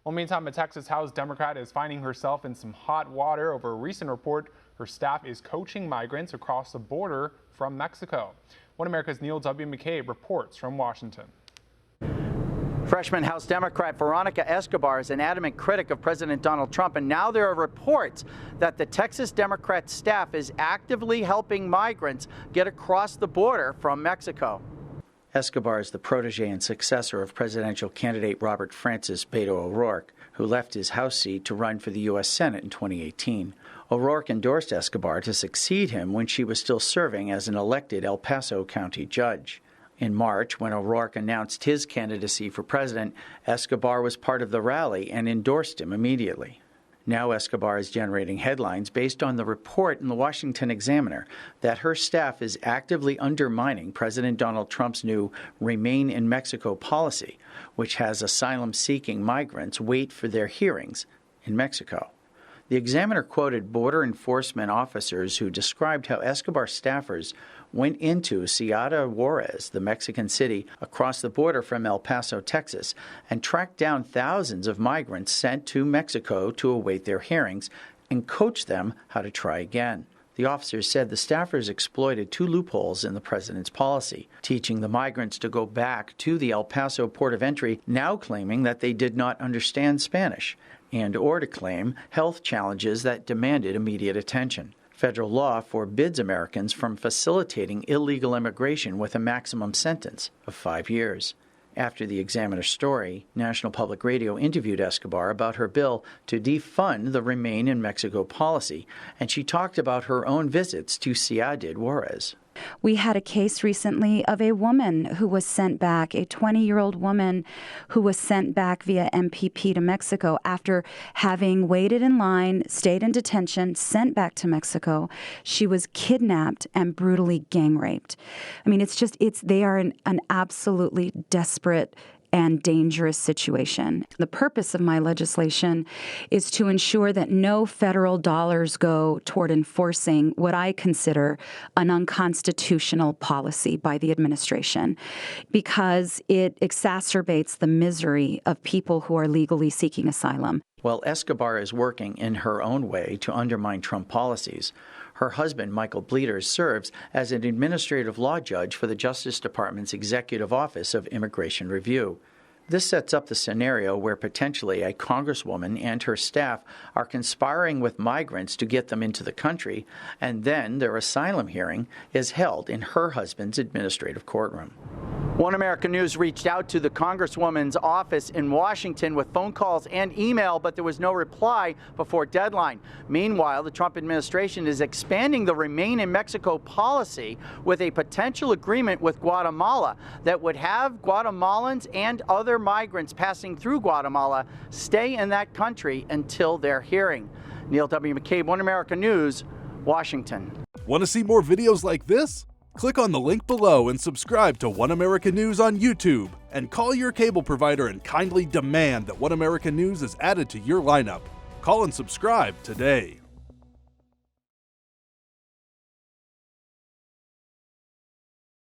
Well, meantime, a Texas House Democrat is finding herself in some hot water over a recent report her staff is coaching migrants across the border from Mexico. One America's Neil W. McCabe reports from Washington. Freshman House Democrat Veronica Escobar is an adamant critic of President Donald Trump, and now there are reports that the Texas Democrat staff is actively helping migrants get across the border from Mexico. Escobar is the protege and successor of presidential candidate Robert Francis Beto O'Rourke, who left his House seat to run for the U.S. Senate in 2018. O'Rourke endorsed Escobar to succeed him when she was still serving as an elected El Paso County judge. In March, when O'Rourke announced his candidacy for president, Escobar was part of the rally and endorsed him immediately. Now Escobar is generating headlines based on the report in the Washington Examiner that her staff is actively undermining President Donald Trump's new Remain in Mexico policy, which has asylum-seeking migrants wait for their hearings in Mexico. The Examiner quoted border enforcement officers who described how Escobar staffers went into Ciudad Juarez, the Mexican city across the border from El Paso, Texas, and tracked down thousands of migrants sent to Mexico to await their hearings and coached them how to try again. The officers said the staffers exploited two loopholes in the president's policy, teaching the migrants to go back to the El Paso port of entry, now claiming that they did not understand Spanish, or to claim health challenges that demanded immediate attention. Federal law forbids Americans from facilitating illegal immigration with a maximum sentence of 5 years. After the Examiner story, National Public Radio interviewed Escobar about her bill to defund the Remain in Mexico policy, and she talked about her own visits to Ciudad Juarez. We had a case recently of a woman who was sent back, a 20-year-old woman who was sent back via MPP to Mexico after having waited in line, stayed in detention, sent back to Mexico. She was kidnapped and brutally gang raped. I mean, they are in an absolutely desperate and dangerous situation. The purpose of my legislation is to ensure that no federal dollars go toward enforcing what I consider an unconstitutional policy by the administration, because it exacerbates the misery of people who are legally seeking asylum. While Escobar is working in her own way to undermine Trump policies, her husband, Michael Bleeders, serves as an administrative law judge for the Justice Department's Executive Office of Immigration Review. This sets up the scenario where potentially a congresswoman and her staff are conspiring with migrants to get them into the country, and then their asylum hearing is held in her husband's administrative courtroom. One America News reached out to the Congresswoman's office in Washington with phone calls and email, but there was no reply before deadline. Meanwhile, the Trump administration is expanding the Remain in Mexico policy with a potential agreement with Guatemala that would have Guatemalans and other migrants passing through Guatemala stay in that country until their hearing. Neil W. McCabe, One America News, Washington. Want to see more videos like this? Click on the link below and subscribe to One America News on YouTube, and call your cable provider and kindly demand that One America News is added to your lineup. Call and subscribe today.